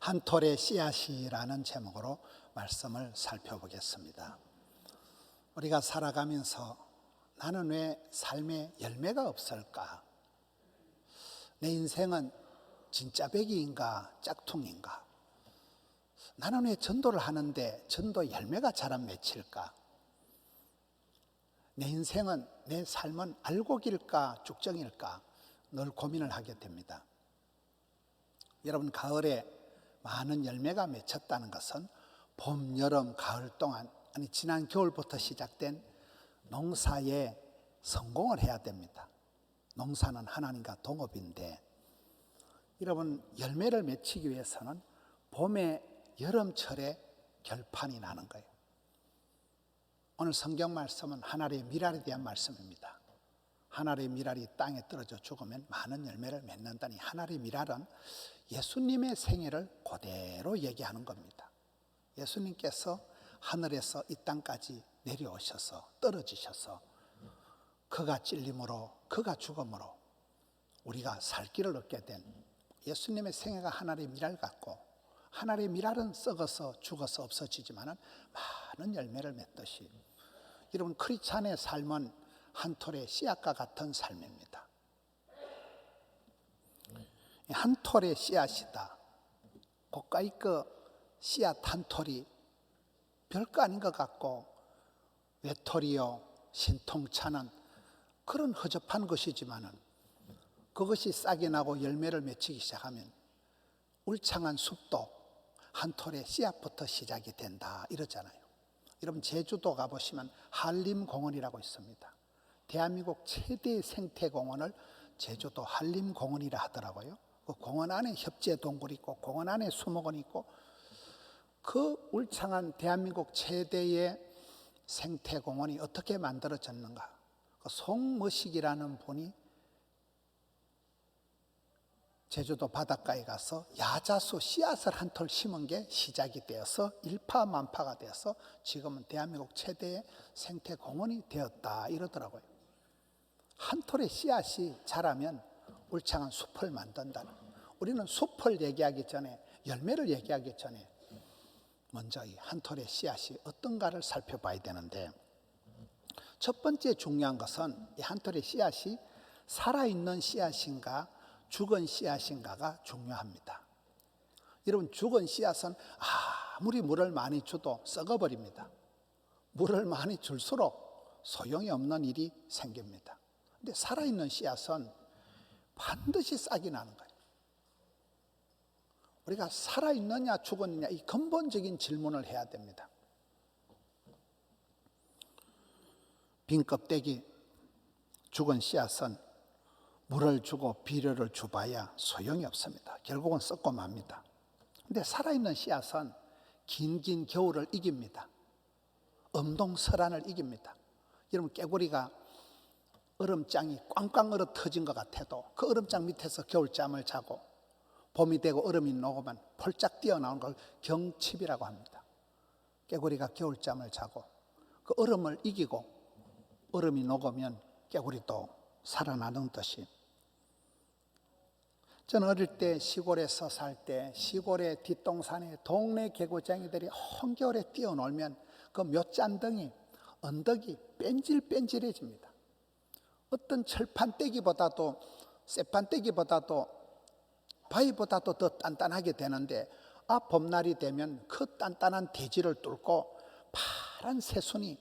한 톨의 씨앗이라는 제목으로 말씀을 살펴보겠습니다. 우리가 살아가면서 나는 왜 삶에 열매가 없을까? 내 인생은 진짜 배기인가 짝퉁인가? 나는 왜 전도를 하는데 전도 열매가 잘 안 맺힐까? 내 인생은, 내 삶은 알곡일까 쭉정일까? 늘 고민을 하게 됩니다. 여러분, 가을에 많은 열매가 맺혔다는 것은 봄, 여름, 가을 동안, 아니 지난 겨울부터 시작된 농사에 성공을 해야 됩니다. 농사는 하나님과 동업인데, 여러분, 열매를 맺히기 위해서는 봄에 여름철에 결판이 나는 거예요. 오늘 성경 말씀은 한 알의 밀알에 대한 말씀입니다. 한 알의 밀알이 땅에 떨어져 죽으면 많은 열매를 맺는다니, 한 알의 밀알은 예수님의 생애를 그대로 얘기하는 겁니다. 예수님께서 하늘에서 이 땅까지 내려오셔서 떨어지셔서 그가 찔림으로, 그가 죽음으로 우리가 살 길을 얻게 된 예수님의 생애가 한 알의 밀알 같고, 한 알의 밀알은 썩어서 죽어서 없어지지만 많은 열매를 맺듯이, 여러분, 크리스찬의 삶은 한 톨의 씨앗과 같은 삶입니다. 한 톨의 씨앗이다. 고가이 그 씨앗 한 톨이 별거 아닌 것 같고, 외톨이요 신통차는 그런 허접한 것이지만은, 그것이 싹이 나고 열매를 맺히기 시작하면 울창한 숲도 한 톨의 씨앗부터 시작이 된다 이러잖아요. 여러분, 제주도 가보시면 한림공원이라고 있습니다. 대한민국 최대의 생태공원을 제주도 한림공원이라 하더라고요. 그 공원 안에 협재동굴이 있고, 공원 안에 수목원이 있고, 그 울창한 대한민국 최대의 생태공원이 어떻게 만들어졌는가? 그 송머식이라는 분이 제주도 바닷가에 가서 야자수 씨앗을 한 톨 심은 게 시작이 되어서 일파만파가 되어서 지금은 대한민국 최대의 생태공원이 되었다 이러더라고요. 한 톨의 씨앗이 자라면 울창한 숲을 만든다는, 우리는 숲을 얘기하기 전에, 열매를 얘기하기 전에 먼저 이 한 톨의 씨앗이 어떤가를 살펴봐야 되는데, 첫 번째 중요한 것은 이 한 톨의 씨앗이 살아있는 씨앗인가 죽은 씨앗인가가 중요합니다. 여러분, 죽은 씨앗은 아무리 물을 많이 줘도 썩어버립니다. 물을 많이 줄수록 소용이 없는 일이 생깁니다. 근데 살아있는 씨앗은 반드시 싹이 나는 거예요. 우리가 살아있느냐 죽었느냐, 이 근본적인 질문을 해야 됩니다. 빈 껍데기 죽은 씨앗은 물을 주고 비료를 줘봐야 소용이 없습니다. 결국은 썩고 맙니다. 근데 살아있는 씨앗은 긴 겨울을 이깁니다. 엄동설한을 이깁니다. 여러분, 깨구리가 얼음장이 꽝꽝 얼어 터진 것 같아도 그 얼음장 밑에서 겨울잠을 자고, 봄이 되고 얼음이 녹으면 폴짝 뛰어나오는 걸 경칩이라고 합니다. 깨구리가 겨울잠을 자고 그 얼음을 이기고 얼음이 녹으면 깨구리도 살아나는 듯이, 저는 어릴 때 시골에서 살 때 시골의 뒷동산에 동네 개구쟁이들이 한겨울에 뛰어놀면 그 묘짠덩이, 언덕이 뺀질뺀질해집니다. 어떤 철판떼기보다도, 쇠판떼기보다도, 바위보다도 더 단단하게 되는데, 봄날이 되면 그 단단한 대지를 뚫고 파란 새순이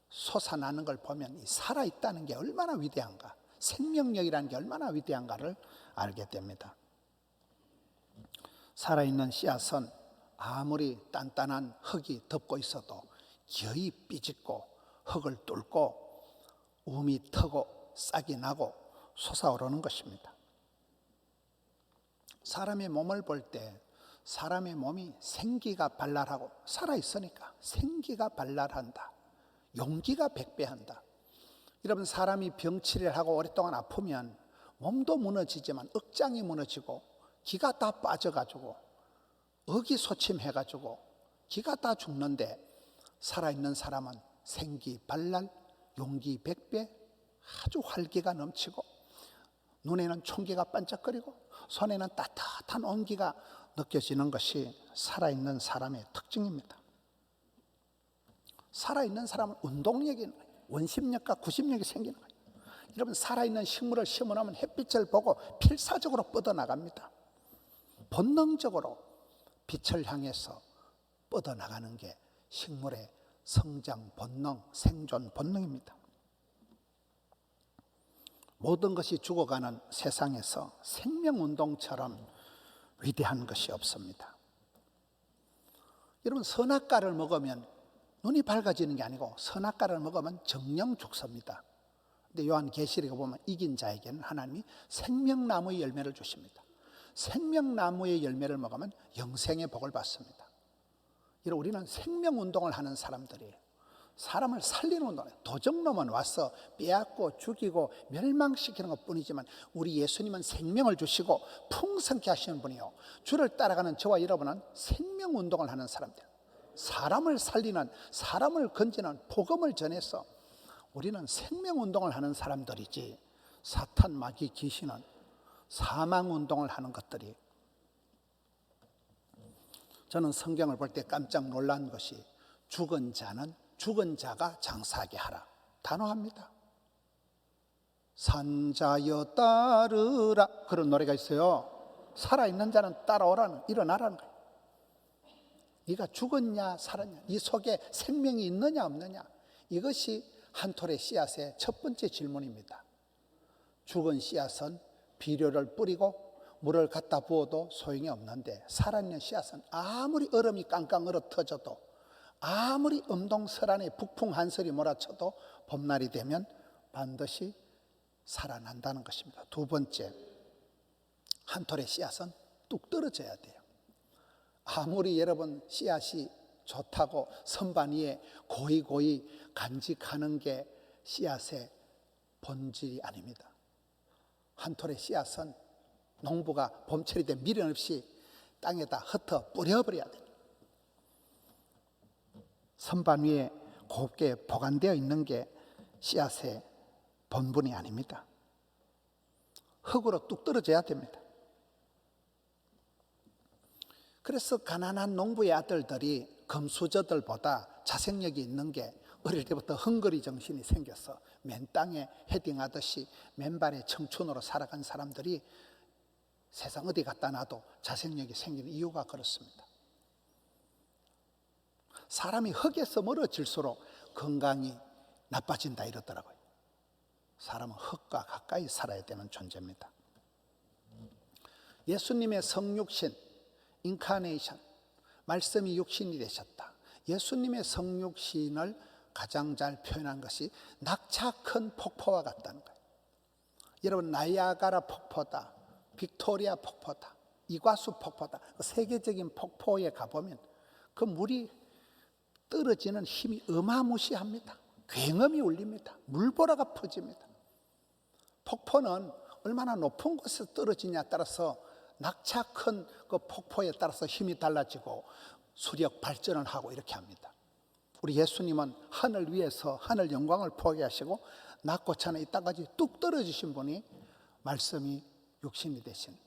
솟아나는 걸 보면 이 살아있다는 게 얼마나 위대한가, 생명력이라는 게 얼마나 위대한가를 알게 됩니다. 살아있는 씨앗은 아무리 단단한 흙이 덮고 있어도 기어이 삐집고 흙을 뚫고 움이 트고 싹이 나고 솟아오르는 것입니다. 사람의 몸을 볼 때 사람의 몸이 생기가 발랄하고, 살아있으니까 생기가 발랄한다, 용기가 백배한다. 여러분, 사람이 병치레를 하고 오랫동안 아프면 몸도 무너지지만 억장이 무너지고 기가 다 빠져가지고 의기소침해가지고 기가 다 죽는데, 살아있는 사람은 생기 발랄, 용기 백배, 아주 활기가 넘치고, 눈에는 총기가 반짝거리고 손에는 따뜻한 온기가 느껴지는 것이 살아있는 사람의 특징입니다. 살아있는 사람은 운동력이, 원심력과 구심력이 생기는 거예요. 여러분, 살아있는 식물을 심어놓으면 햇빛을 보고 필사적으로 뻗어나갑니다. 본능적으로 빛을 향해서 뻗어나가는 게 식물의 성장 본능, 생존 본능입니다. 모든 것이 죽어가는 세상에서 생명운동처럼 위대한 것이 없습니다. 여러분, 선악과를 먹으면 눈이 밝아지는 게 아니고 선악과를 먹으면 정령 죽습니다. 근데 요한계시록에 보면 이긴 자에게는 하나님이 생명나무의 열매를 주십니다. 생명나무의 열매를 먹으면 영생의 복을 받습니다. 이런 우리는 생명운동을 하는 사람들이에요. 사람을 살리는 운동이에요. 도적놈은 와서 빼앗고 죽이고 멸망시키는 것뿐이지만 우리 예수님은 생명을 주시고 풍성케 하시는 분이요, 주를 따라가는 저와 여러분은 생명운동을 하는 사람들, 사람을 살리는, 사람을 건지는 복음을 전해서 우리는 생명운동을 하는 사람들이지, 사탄, 마귀, 귀신은 사망운동을 하는 것들이. 저는 성경을 볼 때 깜짝 놀란 것이 죽은 자는 죽은 자가 장사하게 하라, 단호합니다. 산자여 따르라, 그런 노래가 있어요. 살아있는 자는 따라오라는, 일어나라는 거예요. 네가 죽었냐 살았냐, 네 속에 생명이 있느냐 없느냐, 이것이 한 톨의 씨앗의 첫 번째 질문입니다. 죽은 씨앗은 비료를 뿌리고 물을 갖다 부어도 소용이 없는데, 살아있는 씨앗은 아무리 얼음이 깡깡 얼어 터져도, 아무리 엄동설안에 북풍 한설이 몰아쳐도 봄날이 되면 반드시 살아난다는 것입니다. 두 번째, 한 톨의 씨앗은 뚝 떨어져야 돼요. 아무리 여러분 씨앗이 좋다고 선반 위에 고이고이 간직하는 게 씨앗의 본질이 아닙니다. 한 톨의 씨앗은 농부가 봄철이 되면 미련 없이 땅에다 흩어 뿌려버려야 돼요. 선반 위에 곱게 보관되어 있는 게 씨앗의 본분이 아닙니다. 흙으로 뚝 떨어져야 됩니다. 그래서 가난한 농부의 아들들이 금수저들보다 자생력이 있는 게, 어릴 때부터 헝거리 정신이 생겨서 맨 땅에 헤딩하듯이 맨발의 청춘으로 살아간 사람들이 세상 어디 갖다 놔도 자생력이 생기는 이유가 그렇습니다. 사람이 흙에서 멀어질수록 건강이 나빠진다 이러더라고요. 사람은 흙과 가까이 살아야 되는 존재입니다. 예수님의 성육신, 인카네이션, 말씀이 육신이 되셨다. 예수님의 성육신을 가장 잘 표현한 것이 낙차 큰 폭포와 같다는 거예요. 여러분, 나이아가라 폭포다, 빅토리아 폭포다, 이과수 폭포다, 세계적인 폭포에 가보면 그 물이 떨어지는 힘이 어마무시합니다. 굉음이 울립니다. 물보라가 퍼집니다. 폭포는 얼마나 높은 곳에서 떨어지냐에 따라서 낙차 큰 그 폭포에 따라서 힘이 달라지고 수력 발전을 하고 이렇게 합니다. 우리 예수님은 하늘 위에서 하늘 영광을 포기하시고 낮고 차는 이 땅까지 뚝 떨어지신 분이 말씀이 육신이 되신,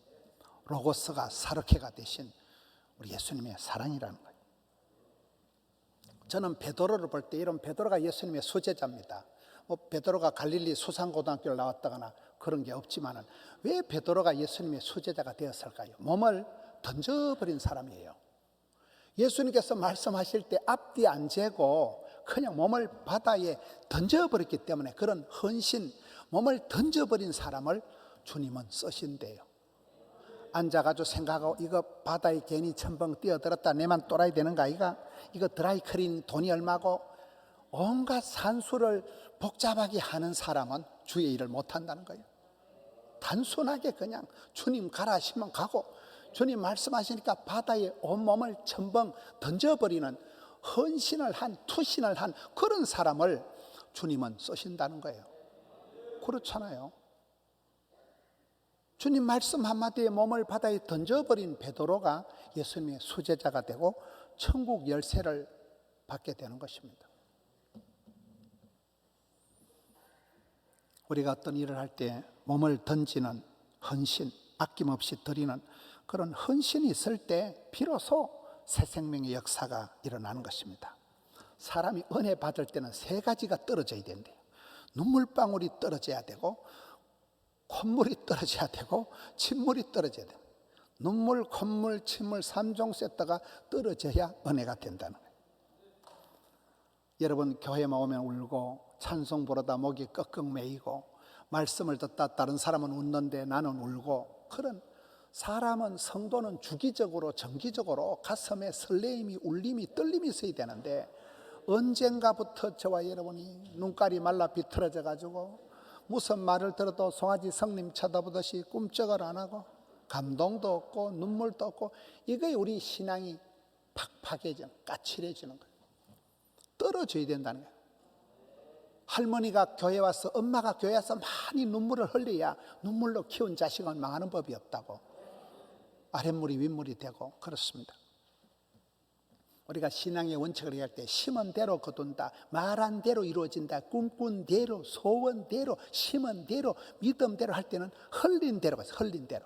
로고스가 사르케가 되신 우리 예수님의 사랑이라는 거예요. 저는 베드로를 볼 때 이런 베드로가 예수님의 수제자입니다. 베드로가 갈릴리 수산고등학교를 나왔다거나 그런 게 없지만은 왜 베드로가 예수님의 수제자가 되었을까요? 몸을 던져버린 사람이에요. 예수님께서 말씀하실 때 앞뒤 안 재고 그냥 몸을 바다에 던져버렸기 때문에 그런 헌신, 몸을 던져버린 사람을 주님은 쓰신대요. 앉아가지고 생각하고 이거 바다에 괜히 첨벙 뛰어들었다 내만 또라이 되는가, 이거 드라이 클리닝 돈이 얼마고, 온갖 산수를 복잡하게 하는 사람은 주의 일을 못한다는 거예요. 단순하게 그냥 주님 가라 하시면 가고, 주님 말씀하시니까 바다에 온몸을 첨벙 던져버리는 헌신을 한, 투신을 한 그런 사람을 주님은 쓰신다는 거예요. 그렇잖아요. 주님 말씀 한마디에 몸을 바다에 던져버린 베드로가 예수님의 수제자가 되고 천국 열쇠를 받게 되는 것입니다. 우리가 어떤 일을 할 때 몸을 던지는 헌신, 아낌없이 드리는 그런 헌신이 있을 때 비로소 새 생명의 역사가 일어나는 것입니다. 사람이 은혜 받을 때는 세 가지가 떨어져야 된대요. 눈물방울이 떨어져야 되고, 콧물이 떨어져야 되고, 침물이 떨어져야 돼요. 눈물, 콧물, 침물 3종 세트가 떨어져야 은혜가 된다는 거예요. 여러분 교회만 오면 울고, 찬송 부르다 목이 끙끙 메이고, 말씀을 듣다 다른 사람은 웃는데 나는 울고, 그런 사람은, 성도는 주기적으로 정기적으로 가슴에 설레임이, 울림이, 떨림이 있어야 되는데, 언젠가부터 저와 여러분이 눈깔이 말라 비틀어져 가지고 무슨 말을 들어도 송아지 성님 쳐다보듯이 꿈쩍을 안 하고, 감동도 없고 눈물도 없고, 이게 우리 신앙이 팍팍해지는, 까칠해지는 거예요. 떨어져야 된다는 거예요. 할머니가 교회 와서, 엄마가 교회 와서 많이 눈물을 흘려야 눈물로 키운 자식은 망하는 법이 없다고. 아랫물이 윗물이 되고 그렇습니다. 우리가 신앙의 원칙을 얘기할 때 심은 대로 거둔다, 말한 대로 이루어진다, 꿈꾼 대로, 소원 대로, 심은 대로, 믿음대로 할 때는 흘린 대로 가서 흘린 대로.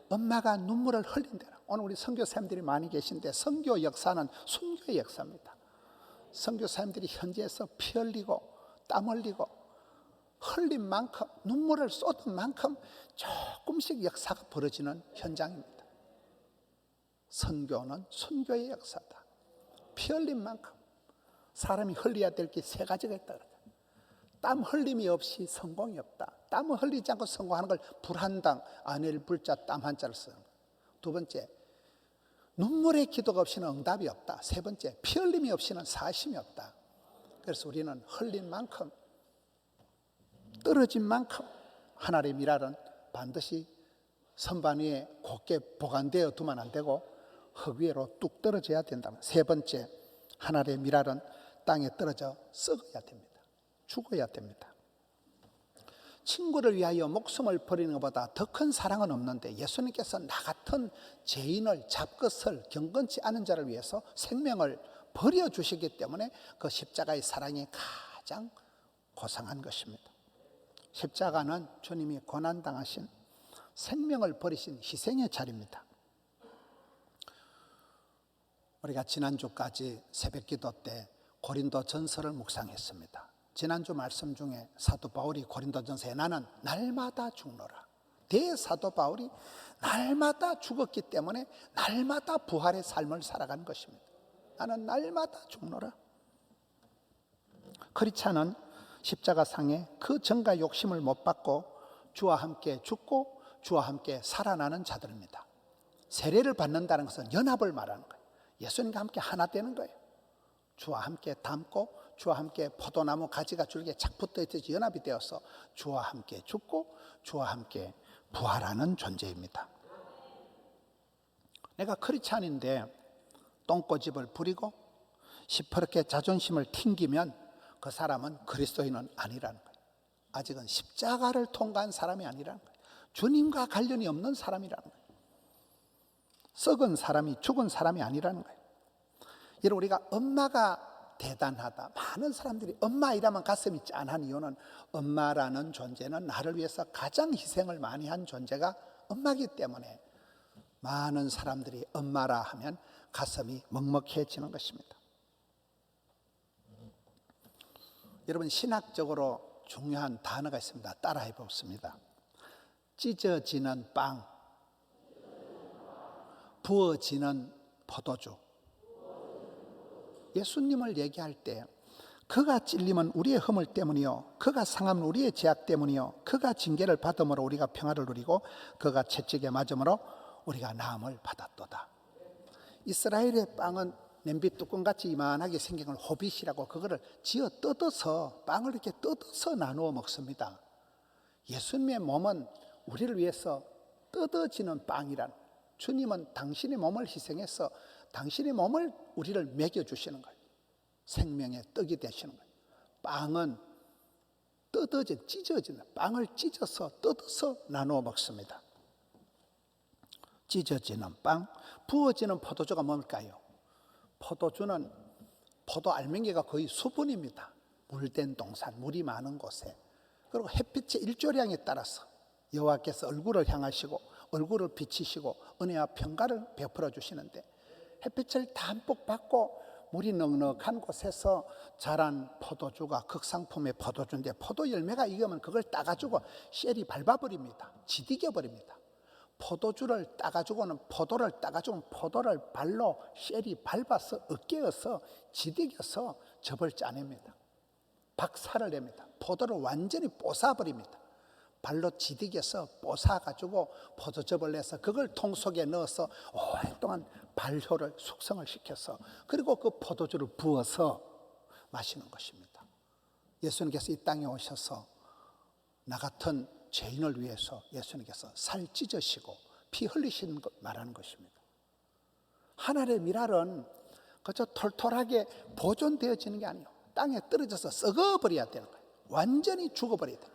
엄마가 눈물을 흘린 대로. 오늘 우리 선교사님들이 많이 계신데, 선교 역사는 순교의 역사입니다. 선교사님들이 현지에서 피 흘리고 땀 흘리고 흘린 만큼, 눈물을 쏟은 만큼 조금씩 역사가 벌어지는 현장입니다. 선교는 순교의 역사다. 피 흘린 만큼. 사람이 흘려야 될 게 세 가지가 있다. 땀 흘림이 없이 성공이 없다. 땀을 흘리지 않고 성공하는 걸 불한당, 안일 불자 땀 한자를 쓰는 거예요. 두 번째, 눈물의 기도가 없이는 응답이 없다. 세 번째, 피 흘림이 없이는 사심이 없다. 그래서 우리는 흘린 만큼, 떨어진 만큼 하나님의 미랄은 반드시 선반 위에 곱게 보관되어 두면 안 되고 흙 위로 뚝 떨어져야 된다. 세 번째, 하나님의 미랄은 땅에 떨어져 썩어야 됩니다. 죽어야 됩니다. 친구를 위하여 목숨을 버리는 것보다 더 큰 사랑은 없는데, 예수님께서 나 같은 죄인을, 잡것을, 경건치 않은 자를 위해서 생명을 버려주시기 때문에 그 십자가의 사랑이 가장 고상한 것입니다. 십자가는 주님이 고난당하신, 생명을 버리신 희생의 자리입니다. 우리가 지난주까지 새벽기도 때 고린도 전서를 묵상했습니다. 지난주 말씀 중에 사도 바울이 고린도전서에 나는 날마다 죽노라. 대사도 바울이 날마다 죽었기 때문에 날마다 부활의 삶을 살아가는 것입니다. 나는 날마다 죽노라. 크리스찬은 십자가상에 그 정과 욕심을 못 받고 주와 함께 죽고 주와 함께 살아나는 자들입니다. 세례를 받는다는 것은 연합을 말하는 거예요. 예수님과 함께 하나 되는 거예요. 주와 함께 닮고 주와 함께 포도나무 가지가 줄기에 착 붙어 있듯이 연합이 되어서 주와 함께 죽고 주와 함께 부활하는 존재입니다. 내가 크리스찬인데 똥꼬집을 부리고 시퍼렇게 자존심을 튕기면 그 사람은 그리스도인은 아니라는 거예요. 아직은 십자가를 통과한 사람이 아니라는 거예요. 주님과 관련이 없는 사람이라는 거예요. 썩은 사람이, 죽은 사람이 아니라는 거예요. 여러분, 우리가 엄마가 대단하다, 많은 사람들이 엄마이라면 가슴이 짠한 이유는, 엄마라는 존재는 나를 위해서 가장 희생을 많이 한 존재가 엄마이기 때문에 많은 사람들이 엄마라 하면 가슴이 먹먹해지는 것입니다. 여러분, 신학적으로 중요한 단어가 있습니다. 따라해 보겠습니다. 찢어지는 빵, 부어지는 포도주. 예수님을 얘기할 때 그가 찔림은 우리의 허물 때문이요, 그가 상함은 우리의 죄악 때문이요, 그가 징계를 받음으로 우리가 평화를 누리고 그가 채찍에 맞음으로 우리가 나음을 받았도다. 이스라엘의 빵은 냄비 뚜껑같이 이만하게 생긴 걸 호빗이라고, 그거를 지어 뜯어서, 빵을 이렇게 뜯어서 나누어 먹습니다. 예수님의 몸은 우리를 위해서 뜯어지는 빵이란, 주님은 당신의 몸을 희생해서 당신의 몸을 우리를 먹여주시는 거예요. 생명의 떡이 되시는 거예요. 빵은 찢어지는, 빵을 찢어서 뜯어서 나누어 먹습니다. 찢어지는 빵, 부어지는 포도주가 뭘까요? 포도주는 포도 알맹이가 거의 수분입니다. 물된 동산, 물이 많은 곳에, 그리고 햇빛의 일조량에 따라서 여호와께서 얼굴을 향하시고 얼굴을 비치시고 은혜와 평가를 베풀어 주시는데, 햇빛을 담뿍 받고 물이 넉넉한 곳에서 자란 포도주가 극상품의 포도주인데, 포도 열매가 익으면 그걸 따가지고 쉘이 밟아버립니다. 지디겨버립니다. 포도주를 따가지고는 포도를 따가지고 포도를 발로 쉘이 밟아서 으깨어서 지디겨서 즙을 짜냅니다. 박살을 냅니다. 포도를 완전히 뽀사버립니다. 발로 지디겨서 뽀사가지고 포도즙을 내서 그걸 통 속에 넣어서 오랫동안 발효를 숙성을 시켜서 그리고 그 포도주를 부어서 마시는 것입니다. 예수님께서 이 땅에 오셔서 나 같은 죄인을 위해서 예수님께서 살 찢으시고 피 흘리신 것 말하는 것입니다. 하늘의 밀알은 그저 털털하게 보존되어지는 게 아니에요. 땅에 떨어져서 썩어버려야 되는 거예요. 완전히 죽어버려야 돼요.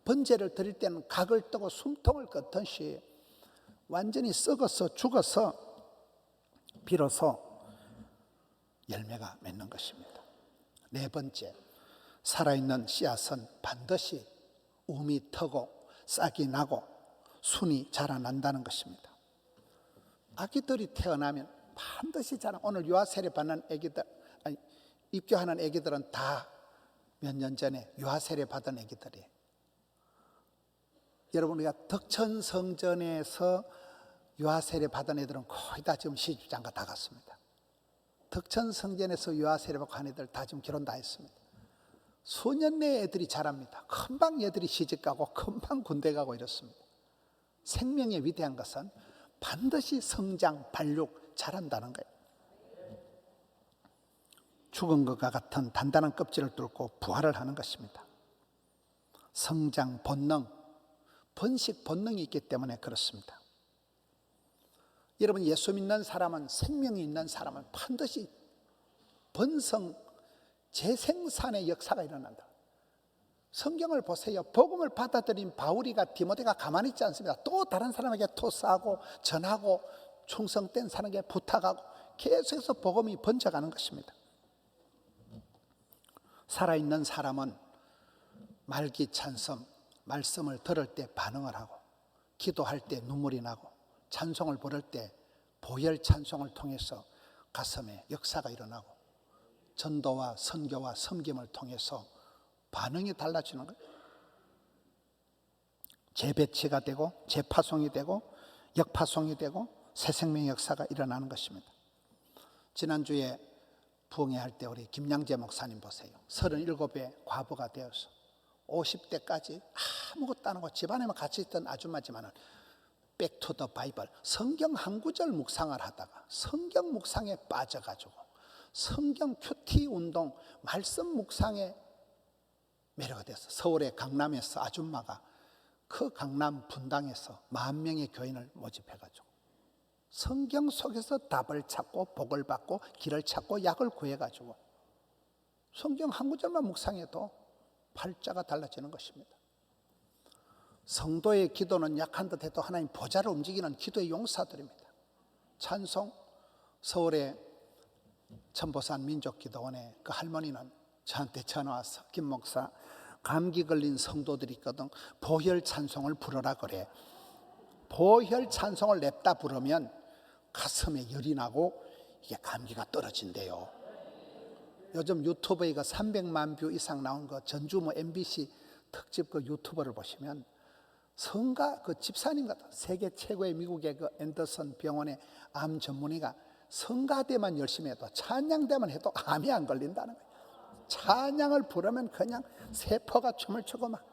번제를 드릴 때는 각을 뜨고 숨통을 걷듯이 완전히 썩어서 죽어서 비로소 열매가 맺는 것입니다. 네 번째, 살아있는 씨앗은 반드시 움이 트고 싹이 나고 순이 자라난다는 것입니다. 아기들이 태어나면 반드시 자라. 오늘 유아 세례 받는 아기들, 입교하는 아기들은 다 몇 년 전에 유아 세례 받은 아기들이에요. 여러분, 우리가 덕천 성전에서 유아 세례 받은 애들은 거의 다 지금 시집장가 다 갔습니다. 덕천 성전에서 유아 세례 받은 애들 다 지금 결혼 다 했습니다. 수년 내에 애들이 자랍니다. 금방 애들이 시집 가고 금방 군대 가고 이렇습니다. 생명의 위대한 것은 반드시 성장, 발육, 자란다는 거예요. 죽은 것과 같은 단단한 껍질을 뚫고 부활을 하는 것입니다. 성장 본능, 번식 본능이 있기 때문에 그렇습니다. 여러분, 예수 믿는 사람은, 생명이 있는 사람은 반드시 번성, 재생산의 역사가 일어난다. 성경을 보세요. 복음을 받아들인 바울이가 디모데가 가만히 있지 않습니다. 또 다른 사람에게 토스하고 전하고 충성된 사람에게 부탁하고 계속해서 복음이 번져가는 것입니다. 살아있는 사람은 말기찬성, 말씀을 들을 때 반응을 하고, 기도할 때 눈물이 나고, 찬송을 부를 때 보혈 찬송을 통해서 가슴에 역사가 일어나고, 전도와 선교와 섬김을 통해서 반응이 달라지는 거예요. 재배치가 되고 재파송이 되고 역파송이 되고 새 생명의 역사가 일어나는 것입니다. 지난주에 부흥회 할 때 우리 김양재 목사님 보세요. 37의 과부가 되어서 50대까지 아무것도 안 하고 집안에만 같이 있던 아줌마지만은 Back to the Bible, 성경 한 구절 묵상을 하다가 성경 묵상에 빠져가지고 성경 큐티 운동, 말씀 묵상에 매료가 돼서 서울의 강남에서 아줌마가 그 강남 분당에서 10,000명의 교인을 모집해가지고 성경 속에서 답을 찾고 복을 받고 길을 찾고 약을 구해가지고 성경 한 구절만 묵상해도 팔자가 달라지는 것입니다. 성도의 기도는 약한 듯 해도 하나님 보좌를 움직이는 기도의 용사들입니다. 찬송, 서울의 천보산 민족기도원의 그 할머니는 저한테 전화 와서 김 목사, 감기 걸린 성도들이 있거든. 보혈 찬송을 부르라 그래. 보혈 찬송을 냅다 부르면 가슴에 열이 나고 이게 감기가 떨어진대요. 요즘 유튜브에 그 300만 뷰 이상 나온 거 전주 MBC 특집 그 유튜버를 보시면 성가 그 집사님 같아. 세계 최고의 미국의 그 앤더슨 병원의 암 전문의가 성가대만 열심히 해도 찬양대만 해도 암이 안 걸린다는 거예요. 찬양을 부르면 그냥 세포가 춤을 추고 막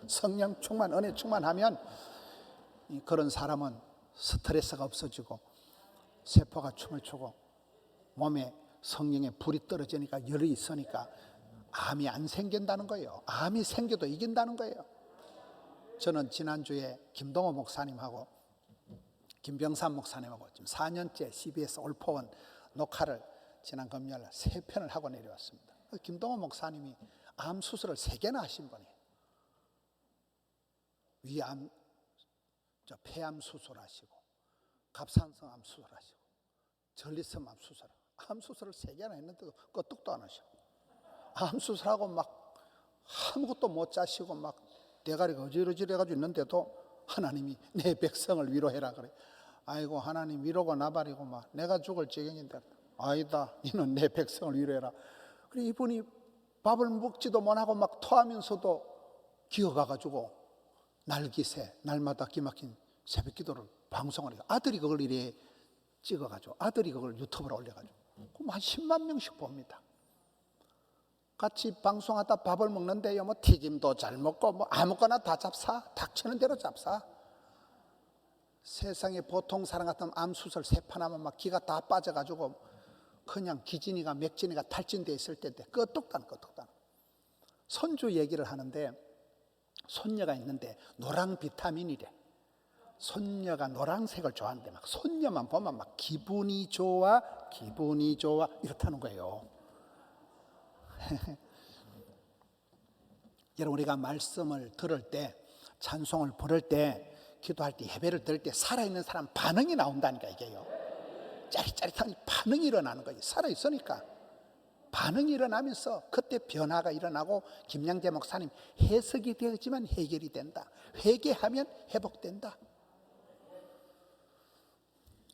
성령 충만, 은혜 충만하면 그런 사람은 스트레스가 없어지고 세포가 춤을 추고 몸에 성령의 불이 떨어지니까 열이 있으니까 암이 안 생긴다는 거예요. 암이 생겨도 이긴다는 거예요. 저는 지난주에 김동호 목사님하고 김병삼 목사님하고 지금 4년째 CBS 올포원 녹화를 지난 금요일 3편을 하고 내려왔습니다. 김동호 목사님이 암 수술을 3개나 하신 분이에요. 위암, 폐암 수술하시고 갑상선 암 수술하시고 전리섬 암 수술하고 암 수술을 3개나 했는데도 끄떡도 안 하시고 암 수술하고 막 아무것도 못 자시고 막 대가리가 어지러지해가지고 있는데도 하나님이 내 백성을 위로해라 그래. 아이고 하나님 위로가 나발이고 막 내가 죽을 지경인데. 아니다, 너는 내 백성을 위로해라. 그래 이분이 밥을 먹지도 못하고 막 토하면서도 기어가가지고 날기새 날마다 기막힌 새벽기도를 방송을 해요. 아들이 그걸 이래 찍어가지고 아들이 그걸 유튜브로 올려가지고 그럼 한 10만 명씩 봅니다. 같이 방송하다 밥을 먹는데요, 뭐 튀김도 잘 먹고 뭐 아무거나 다 잡사, 닥치는 대로 잡사. 세상에 보통 사람 같으면 암수술 세 판 하면 막 기가 다 빠져가지고 그냥 기진이가 맥진이가 탈진돼 있을 때인데 끄떡단. 손주 얘기를 하는데 손녀가 있는데 노랑 비타민이래. 손녀가 노란색을 좋아하는데 막 손녀만 보면 막 기분이 좋아 이렇다는 거예요. 여러분 우리가 말씀을 들을 때 찬송을 부를 때 기도할 때 예배를 드릴 때 살아있는 사람 반응이 나온다니까 이게요. 짜릿짜릿한 반응이 일어나는 거예요. 살아있으니까 반응이 일어나면서 그때 변화가 일어나고 김양재 목사님 해석이 되었지만 해결이 된다. 회개하면 회복된다.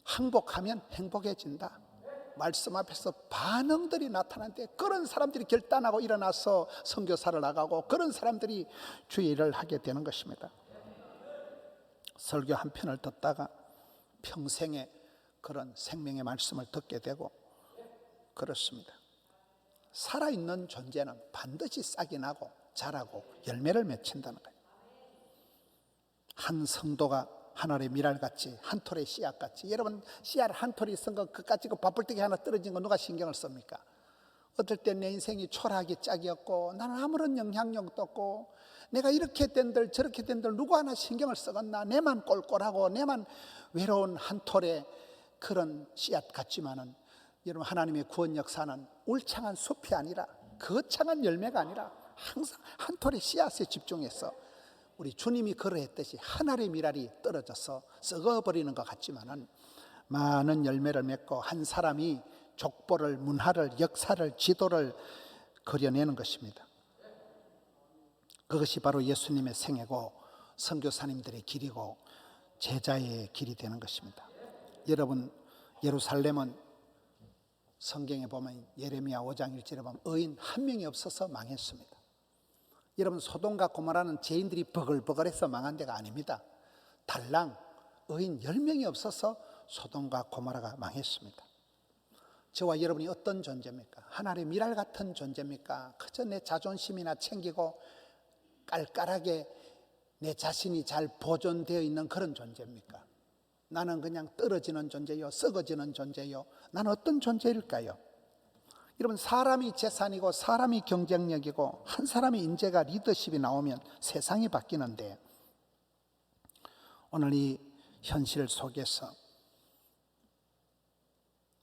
항복하면 행복해진다. 말씀 앞에서 반응들이 나타나는데 그런 사람들이 결단하고 일어나서 선교사를 나가고 그런 사람들이 주의 일을 하게 되는 것입니다. 설교 한 편을 듣다가 평생에 그런 생명의 말씀을 듣게 되고 그렇습니다. 살아있는 존재는 반드시 싹이 나고 자라고 열매를 맺힌다는 거예요. 한 성도가 하늘의 미랄같이 한 톨의 씨앗같이, 여러분 씨앗 한 톨이 있은 거 그까짓 거 바쁠때기 하나 떨어진 거 누가 신경을 씁니까? 어떨 때 내 인생이 초라하게 짝이었고 나는 아무런 영향력도 없고 내가 이렇게 된들 저렇게 된들 누구 하나 신경을 쓰겠나, 내만 꼴꼴하고 내만 외로운 한 톨의 그런 씨앗 같지만은 여러분 하나님의 구원 역사는 울창한 숲이 아니라 거창한 열매가 아니라 항상 한 톨의 씨앗에 집중해서 우리 주님이 그러했듯이 하늘의 미랄이 떨어져서 썩어버리는 것 같지만은 많은 열매를 맺고 한 사람이 족보를, 문화를, 역사를, 지도를 그려내는 것입니다. 그것이 바로 예수님의 생애고 선교사님들의 길이고 제자의 길이 되는 것입니다. 여러분 예루살렘은 성경에 보면 예레미야 5장 1절에 보면 의인 한 명이 없어서 망했습니다. 여러분 소돔과 고모라는 죄인들이 버글버글해서 망한 데가 아닙니다. 달랑 의인 10명이 없어서 소돔과 고모라가 망했습니다. 저와 여러분이 어떤 존재입니까? 하늘의 미랄 같은 존재입니까? 그저 내 자존심이나 챙기고 깔깔하게 내 자신이 잘 보존되어 있는 그런 존재입니까? 나는 그냥 떨어지는 존재요, 썩어지는 존재요. 나는 어떤 존재일까요? 여러분 사람이 재산이고 사람이 경쟁력이고 한 사람의 인재가 리더십이 나오면 세상이 바뀌는데 오늘 이 현실 속에서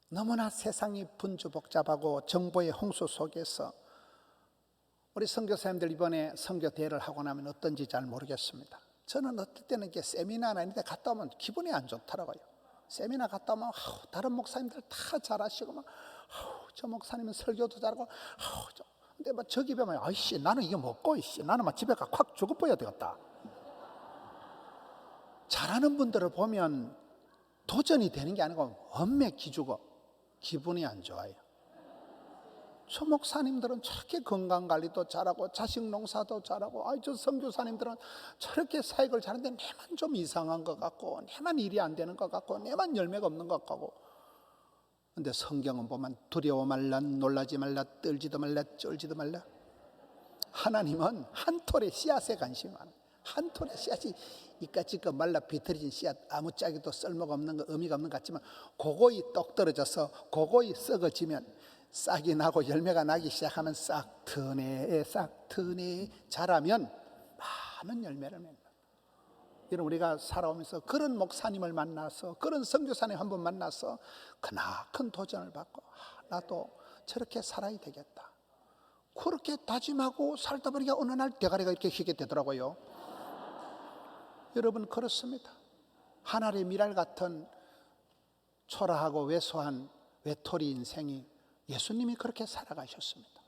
너무나 세상이 분주복잡하고 정보의 홍수 속에서 우리 선교사님들 이번에 선교 대회를 하고 나면 어떤지 잘 모르겠습니다. 저는 어떨 때는 이렇게 세미나나 이런 데 갔다 오면 기분이 안 좋더라고요. 세미나 갔다 오면 다른 목사님들 다 잘하시고 막 저 목사님은 설교도 잘하고 근데 막 저기 보면 아이씨 나는 이거 먹고 나는 막 집에 가 확 죽어버려야 되겠다. 잘하는 분들을 보면 도전이 되는 게 아니고 엄매 기죽어 기분이 안 좋아요. 저 목사님들은 저렇게 건강관리도 잘하고 자식 농사도 잘하고 저 선교사님들은 저렇게 사역을 잘하는데 내만 좀 이상한 것 같고 내만 일이 안 되는 것 같고 내만 열매가 없는 것 같고. 근데 성경은 보면 두려워 말라, 놀라지 말라, 떨지도 말라, 쫄지도 말라. 하나님은 한 톨의 씨앗에 관심이 많아요. 한 톨의 씨앗이 이까짓 거 말라 비틀어진 씨앗 아무짝에도 쓸모가 없는 거 의미가 없는 것 같지만 그거이 똑 떨어져서 그거이 썩어지면 싹이 나고 열매가 나기 시작하면 싹 트네 자라면 많은 열매를 맺는. 여러분 우리가 살아오면서 그런 목사님을 만나서 그런 선교사님 한 번 만나서 크나큰 도전을 받고 나도 저렇게 살아야 되겠다. 그렇게 다짐하고 살다 보니까 어느 날 대가리가 이렇게 휘게 되더라고요. 여러분 그렇습니다. 하늘의 미랄 같은 초라하고 왜소한 외톨이 인생이 예수님이 그렇게 살아가셨습니다.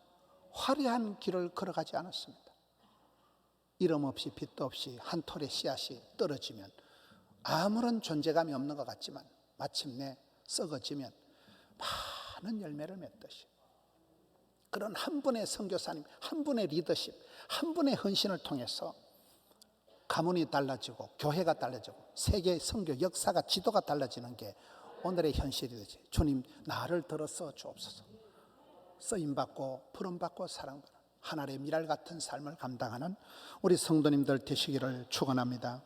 화려한 길을 걸어가지 않았습니다. 이름 없이 빛도 없이 한 톨의 씨앗이 떨어지면 아무런 존재감이 없는 것 같지만 마침내 썩어지면 많은 열매를 맺듯이, 그런 한 분의 선교사님, 한 분의 리더십, 한 분의 헌신을 통해서 가문이 달라지고 교회가 달라지고 세계 선교 역사가 지도가 달라지는 게 오늘의 현실이 되지. 주님, 나를 들어서 주옵소서. 쓰임받고 부름받고 사랑받는 하늘의 미랄 같은 삶을 감당하는 우리 성도님들 되시기를 축원합니다.